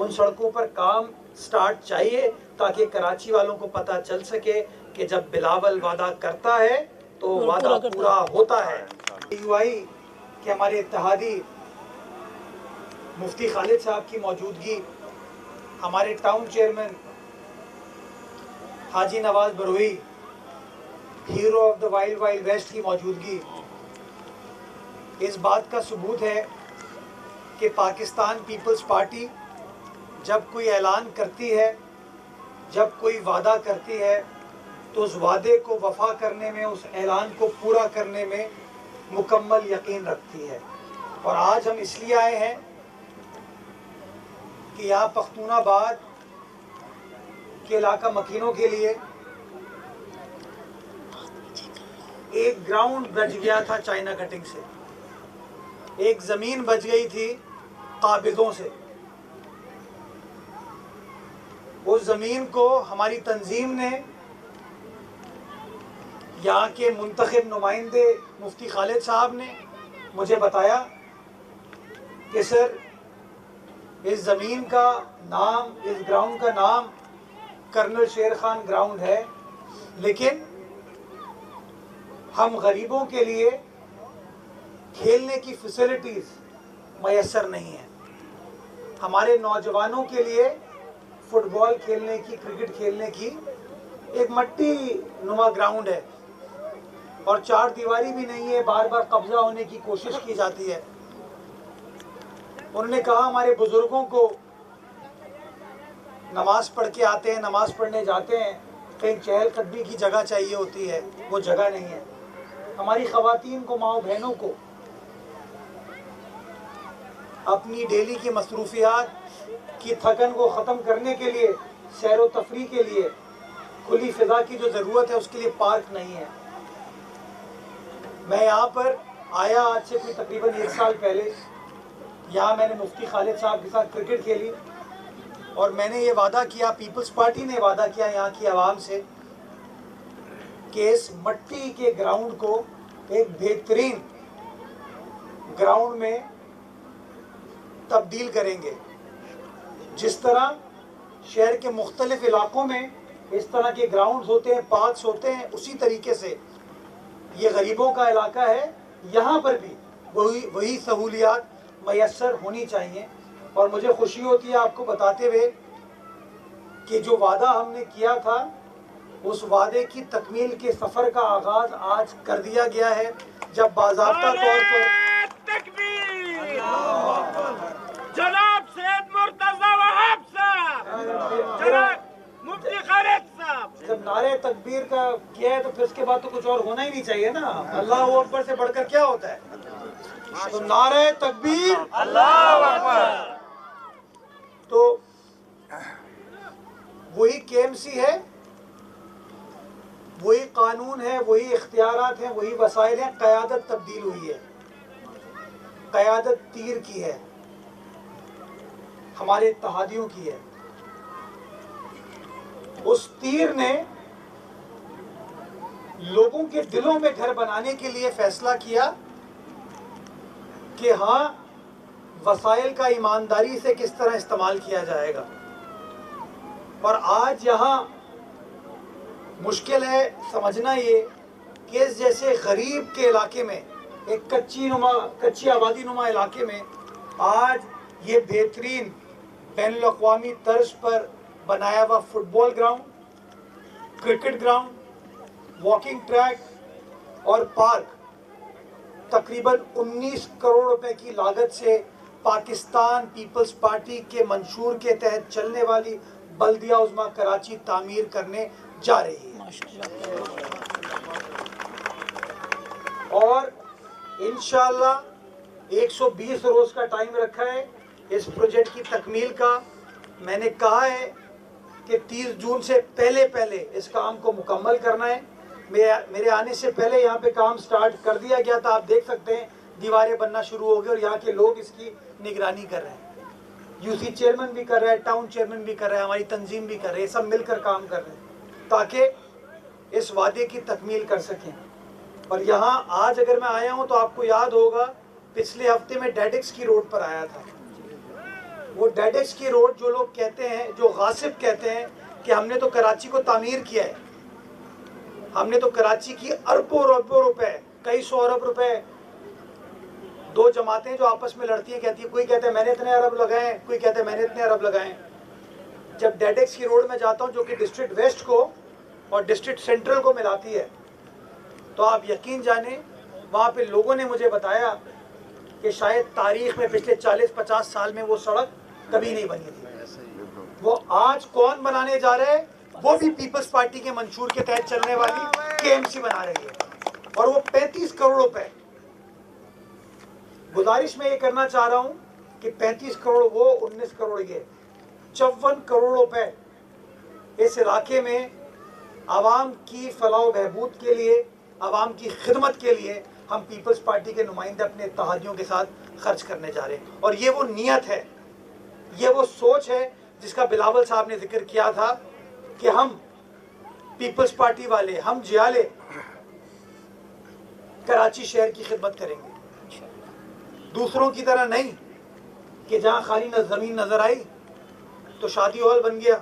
उन सड़कों पर काम स्टार्ट चाहिए ताकि कराची वालों को पता चल सके कि जब बिलावल वादा करता है तो वादा पूरा होता है। यूआई के हमारे इत्तेहादी मुफ्ती खालिद साहब की मौजूदगी, हमारे town chairman Haji Nawaz Baroi, hero of the wild wild west की मौजूदगी इस बात का सबूत है कि पाकिस्तान पीपल्स पार्टी जब कोई ऐलान करती है, जब कोई वादा करती है, तो उस वादे को वफा करने में, उस ऐलान को पूरा करने में मुकम्मल यकीन रखती है। और आज हम इसलिए आए हैं कि यहाँ पख्तूनाबाद के इलाका मकीनों के लिए एक ग्राउंड बच गया था चाइना कटिंग से, एक ज़मीन बच गई थी काबिज़ों से। उस ज़मीन को हमारी तंजीम ने, यहाँ के मुंतखब नुमाइंदे मुफ्ती खालिद साहब ने मुझे बताया कि सर इस ज़मीन का नाम, इस ग्राउंड का नाम कर्नल शेर खान ग्राउंड है, लेकिन हम गरीबों के लिए खेलने की फैसिलिटीज़ मैसर नहीं है। हमारे नौजवानों के लिए फुटबॉल खेलने की, क्रिकेट खेलने की एक मट्टी नुमा ग्राउंड है और चार दीवारी भी नहीं है, बार बार कब्जा होने की कोशिश की जाती है। उन्होंने कहा हमारे बुजुर्गों को नमाज पढ़ के आते हैं, नमाज पढ़ने जाते हैं, कहीं चहलकदमी की जगह चाहिए होती है, वो जगह नहीं है। हमारी ख़वातीन को, माओ बहनों को अपनी डेली की मसरूफियात की थकन को ख़त्म करने के लिए, सैर व तफरी के लिए खुली फ़िज़ा की जो ज़रूरत है उसके लिए पार्क नहीं है। मैं यहाँ पर आया आज से कोई तकरीबन 1 साल पहले। यहाँ मैंने मुफ्ती खालिद साहब के साथ क्रिकेट खेली और मैंने ये वादा किया, पीपल्स पार्टी ने वादा किया यहाँ की आवाम से कि इस मट्टी के ग्राउंड को एक बेहतरीन ग्राउंड में तब्दील करेंगे। जिस तरह शहर के मुख्तलिफ इलाकों में इस तरह के ग्राउंड्स होते हैं, पार्क्स होते हैं, उसी तरीके से ये गरीबों का इलाका है, यहाँ पर भी वही सहूलियात मैसर होनी चाहिए। और मुझे खुशी होती है आपको बताते हुए कि जो वादा हमने किया था उस वादे की तकमील के सफ़र का आगाज़ आज कर दिया गया है, जब बाज़ाब्ता तौर पर जनाब सैयद मुर्तज़ा वहाब साहब, जनाब मुफ्ती खालिद साहब, जब नारे तकबीर का किया है तो फिर उसके बाद तो कुछ और होना ही नहीं चाहिए ना। अल्लाह अकबर से बढ़कर क्या होता है? तो नारे तकबीर, अल्लाह अकबर। तो वही केएमसी है, वही कानून है, वही इख्तियारात हैं, वही वसाइल हैं। क़यादत तब्दील हुई है, क़यादत तीर की है, हमारे इत्तेहादियों की है। उस तीर ने लोगों के दिलों में घर बनाने के लिए फैसला किया कि हाँ, वसाइल का ईमानदारी से किस तरह इस्तेमाल किया जाएगा। और आज यहाँ मुश्किल है समझना ये कि इस जैसे गरीब के इलाके में, एक कच्ची आबादी नुमा इलाके में आज ये बेहतरीन बैनुल-अक़वामी तर्ज पर बनाया हुआ football ground, cricket ground, walking track और पार्क तकरीबन 19 करोड़ रुपए की लागत से पाकिस्तान पीपल्स पार्टी के मंशूर के तहत चलने वाली बल्दिया उज़्मा कराची तामीर करने जा रही है। और इंशाअल्लाह 120 रोज़ का टाइम रखा है इस प्रोजेक्ट की तकमील का। मैंने कहा है कि 30 जून से पहले इस काम को मुकम्मल करना है। मेरे आने से पहले यहाँ पे काम स्टार्ट कर दिया गया था। आप देख सकते हैं दीवारें बनना शुरू हो गई और यहाँ के लोग इसकी निगरानी कर रहे हैं। यूसी चेयरमैन भी कर रहा है, टाउन चेयरमैन भी कर रहा है, हमारी तंजीम भी कर रही है, सब मिलकर काम कर रहे हैं ताकि इस वादे की तकमील कर सकें। और यहाँ आज अगर मैं आया हूँ तो आपको याद होगा पिछले हफ्ते में डेडिक्स की रोड पर आया था। वो डेडेक्स की रोड जो लोग कहते हैं, जो गासिब कहते हैं कि हमने तो कराची को तामीर किया है, हमने तो कराची की अरबों रुपए, कई सौ अरब रुपए, दो जमातें जो आपस में लड़ती हैं कहती है, कोई कहता है मैंने इतने अरब लगाए, कोई कहता है मैंने इतने अरब लगाए। जब डेडेक्स की रोड में जाता हूँ जो कि डिस्ट्रिक्ट वेस्ट को और डिस्ट्रिक्ट सेंट्रल को मिलाती है, तो आप यकीन जाने वहाँ पे लोगों ने मुझे बताया कि शायद तारीख में पिछले 40-50 साल में वो सड़क कभी नहीं बनी थी। वो आज कौन बनाने जा रहे हैं? वो भी पीपल्स पार्टी के मंशूर के तहत चलने वाली केएमसी बना रही है, और वो 35 करोड़ रुपए। गुजारिश में ये करना चाह रहा हूँ कि 35 करोड़ वो, 19 करोड़ ये, 54 करोड़ रुपए इस इलाके में आवाम की फलाह बहबूद के लिए, आवाम की खिदमत के लिए हम पीपल्स पार्टी के नुमाइंदे अपने इत्तेहादियों के साथ खर्च करने जा रहे हैं। और ये वो नीयत है, ये वो सोच है जिसका बिलावल साहब ने जिक्र किया था कि हम पीपल्स पार्टी वाले, हम जियाले कराची शहर की खिदमत करेंगे, दूसरों की तरह नहीं कि जहाँ खाली ज़मीन नज़र आई तो शादी हॉल बन गया,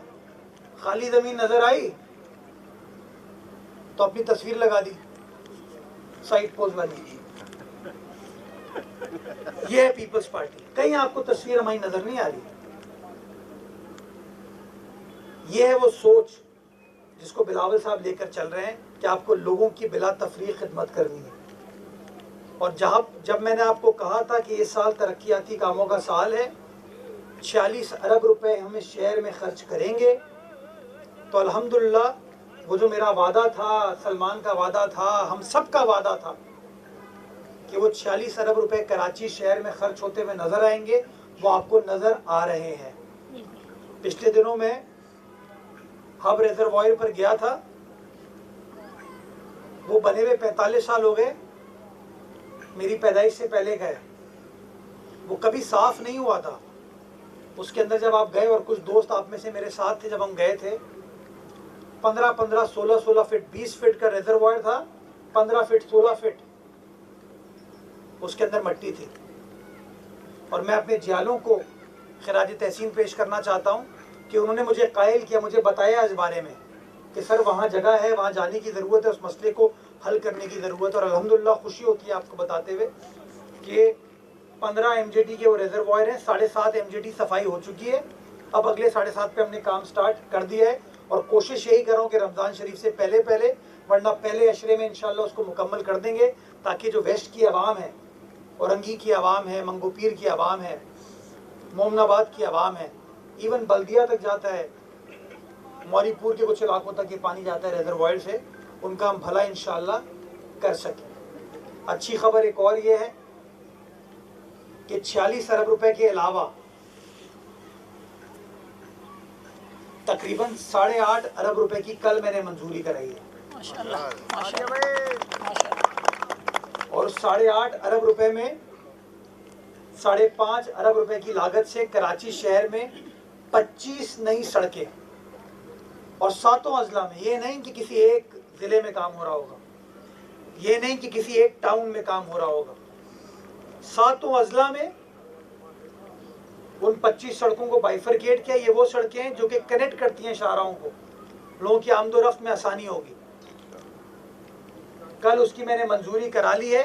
खाली ज़मीन नज़र आई तो अपनी तस्वीर लगा दी साइड पोज वाली। ये है पीपल्स पार्टी। कहीं आपको तस्वीर हमारी नजर नहीं आ रही? ये है वो सोच जिसको बिलावल साहब लेकर चल रहे हैं कि आपको लोगों की बिला तफरीक खिदमत करनी है। और जब मैंने आपको कहा था कि ये साल तरक्याती कामों का साल है, 46 अरब रुपए हम इस शहर में खर्च करेंगे, तो अल्हम्दुलिल्लाह वो जो मेरा वादा था, सलमान का वादा था, हम सब का वादा था कि वो 46 अरब रुपए कराची शहर में खर्च होते हुए नजर आएंगे, वो आपको नजर आ रहे हैं। पिछले दिनों में हब रिजर्वायर पर गया था, वो बने हुए 45 साल हो गए, मेरी पैदाइश से पहले गए, वो कभी साफ नहीं हुआ था। उसके अंदर जब आप गए, और कुछ दोस्त आप में से मेरे साथ थे जब हम गए थे, 15-15, 16-16 फीट, 20 फीट का रिजर्वायर था, 15 फीट 16 फीट उसके अंदर मट्टी थी। और मैं अपने जियालों को खिराज तहसीन पेश करना चाहता हूँ कि उन्होंने मुझे कायल किया, मुझे बताया इस बारे में कि सर वहाँ जगह है, वहाँ जाने की ज़रूरत है, उस मसले को हल करने की ज़रूरत है। और अल्हम्दुलिल्लाह खुशी होती है आपको बताते हुए कि 15 MJD के वो रिजर्वायर हैं, 7.5 MJD सफाई हो चुकी है। अब अगले 7.5 पे हमने काम स्टार्ट कर दिया है, और कोशिश यही कर रहा हूँ कि रमज़ान शरीफ से पहले, वरना पहले अशरे में इंशाल्लाह उसको मुकम्मल कर देंगे, ताकि जो वेस्ट की आवाम है, औरंगी की आवाम है, मंगोपीर की आवाम है, मोमनाबाद की आवाम है, इवन बल्दिया तक जाता है, मौरीपुर के कुछ इलाकों तक ये पानी जाता है रिजर्वायर से, उनका हम भला इंशाल्लाह कर सकें। अच्छी खबर एक और ये है कि 46 अरब रुपए के अलावा तकरीबन 8.5 अरब रुपए की कल मैंने मंजूरी कराई है। माशाल्लाह, और 8.5 अरब रुपए में 5.5 अरब रुपए की लागत से कराची शहर में 25 नई सड़कें, और 7 अजला में। ये नहीं कि किसी एक जिले में काम हो रहा होगा, ये नहीं कि किसी एक टाउन में काम हो रहा होगा, 7 अजला में उन 25 सड़कों को बाइफरकेट किया। ये वो सड़कें हैं जो कि कनेक्ट करती हैं शाहराहों को, लोगों की आमदोरफ्त में आसानी होगी। कल उसकी मैंने मंजूरी करा ली है,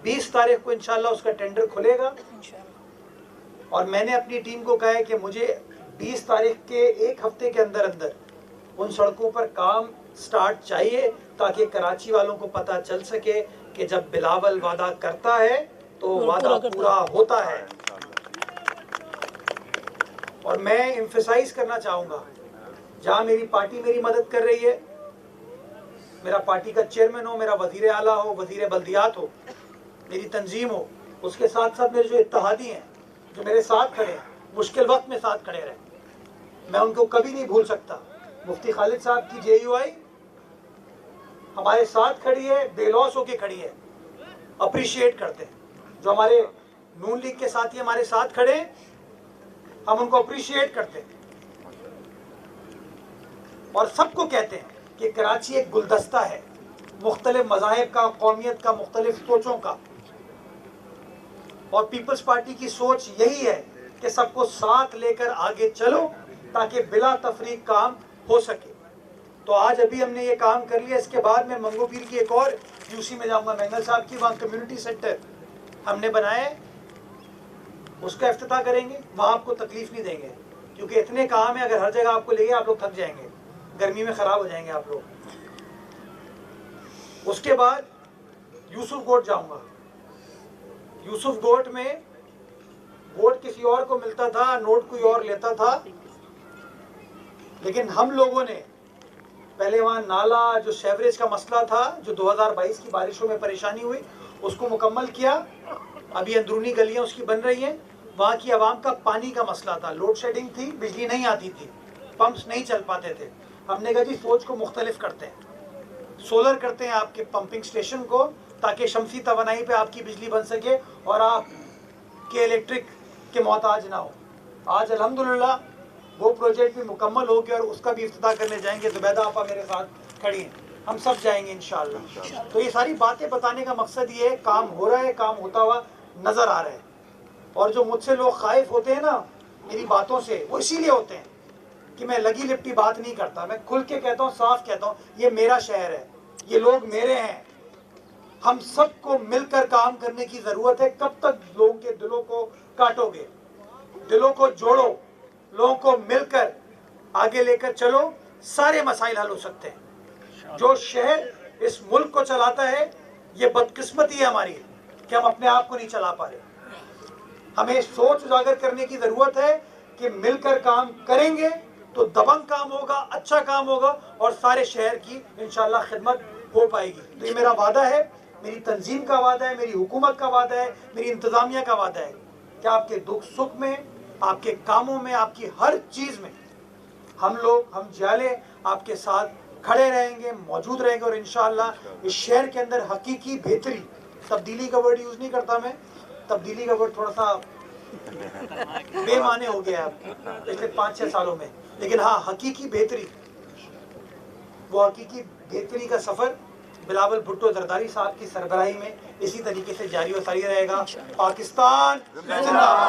20 तारीख को इंशाल्लाह उसका टेंडर खुलेगा। और मैंने अपनी टीम को कहा है कि मुझे 20 तारीख के एक हफ्ते के अंदर अंदर उन सड़कों पर काम स्टार्ट चाहिए, ताकि कराची वालों को पता चल सके कि जब बिलावल वादा करता है तो वादा पूरा होता है। और मैं एम्फसाइज करना चाहूँगा, जहाँ मेरी पार्टी मेरी मदद कर रही है, मेरा पार्टी का चेयरमैन हो, मेरा वजीर आला हो, वजीर बल्दियात हो, मेरी तंजीम हो, उसके साथ साथ मेरे जो इत्तेहादी हैं, जो मेरे साथ खड़े हैं, मुश्किल वक्त में साथ खड़े रहे, मैं उनको कभी नहीं भूल सकता। मुफ्ती खालिद साहब की JUI हमारे साथ खड़ी है, बेलौस होके खड़ी है, अप्रिशिएट करते हैं। जो हमारे नून लीग के साथी हमारे साथ खड़े हैं, हम उनको अप्रिशिएट करते हैं, और सबको कहते हैं कि कराची एक गुलदस्ता है, मुख्तलिफ मज़ाहिब का, कौमियत का, मुख्तलिफ सोचों का। और पीपल्स पार्टी की सोच यही है कि सबको साथ लेकर आगे चलो ताकि बिला तफरीक काम हो सके। तो आज अभी हमने ये काम कर लिया, इसके बाद मैं मंगो पीर की एक और यूसी में जाऊंगा, मैंगल साहब की, वहाँ कम्युनिटी सेंटर हमने बनाया है, उसका इफ्तिताह करेंगे। वहाँ आपको तकलीफ नहीं देंगे क्योंकि इतने काम है, अगर हर जगह आपको ले गए आप लोग थक जाएंगे, गर्मी में ख़राब हो जाएंगे आप लोग। उसके बाद यूसुफ गोट जाऊंगा। यूसुफ गोट में वोट किसी और को मिलता था, नोट कोई और लेता था, लेकिन हम लोगों ने पहले वहाँ नाला जो सेवरेज का मसला था, जो 2022 की बारिशों में परेशानी हुई, उसको मुकम्मल किया। अभी अंदरूनी गलियाँ उसकी बन रही हैं। वहाँ की आवाम का पानी का मसला था, लोड शेडिंग थी, बिजली नहीं आती थी, पंप्स नहीं चल पाते थे। हमने कहा जी सोच को मुख्तलिफ करते हैं, सोलर करते हैं आपके पंपिंग स्टेशन को, ताकि शमसी तवानाई पे आपकी बिजली बन सके और आप के इलेक्ट्रिक के मोहताज ना हो। आज अल्हम्दुलिल्लाह वो प्रोजेक्ट भी मुकम्मल हो गया और उसका भी इफ्तिताह करने जाएंगे। जुबैदा आपा मेरे साथ खड़ी हैं, हम सब जाएंगे इंशाअल्लाह। तो ये सारी बातें बताने का मकसद ये है, काम हो रहा है, काम होता हुआ नज़र आ रहा है। और जो मुझसे लोग खाइफ होते हैं ना मेरी बातों से, वो इसीलिए होते हैं कि मैं लगी लिपटी बात नहीं करता, मैं खुल के कहता हूँ, साफ कहता हूँ, ये मेरा शहर है, ये लोग मेरे हैं, हम सबको मिलकर काम करने की ज़रूरत है। कब तक लोगों के दिलों को काटोगे? दिलों को जोड़ो, लोगों को मिलकर आगे लेकर चलो, सारे मसाइल हल हो सकते हैं। जो शहर इस मुल्क को चलाता है, ये बदकिस्मती है हमारी कि हम अपने आप को नहीं चला पा रहे। हमें सोच उजागर करने की ज़रूरत है कि मिलकर काम करेंगे तो दबंग काम होगा, अच्छा काम होगा और सारे शहर की इंशाअल्लाह खिदमत हो पाएगी। तो ये मेरा वादा है, मेरी तंजीम का वादा है, मेरी हुकूमत का वादा है, मेरी इंतज़ामिया का वादा है कि आपके दुख सुख में, आपके कामों में, आपकी हर चीज़ में हम लोग, हम जाले आपके साथ खड़े रहेंगे, मौजूद रहेंगे। और इंशाअल्लाह इस शहर के अंदर हकीकी बेहतरी, तब्दीली का वर्ड यूज़ नहीं करता मैं, तब्दीली का वर्ड थोड़ा सा बेमाने हो गया पिछले 5-6 सालों में, लेकिन हाँ हकीकी बेहतरी, वो हकीकी बेहतरी का सफ़र बिलावल भुट्टो जरदारी साहब की सरबराही में इसी तरीके से जारी व सारी रहेगा। पाकिस्तान जिंदाबाद।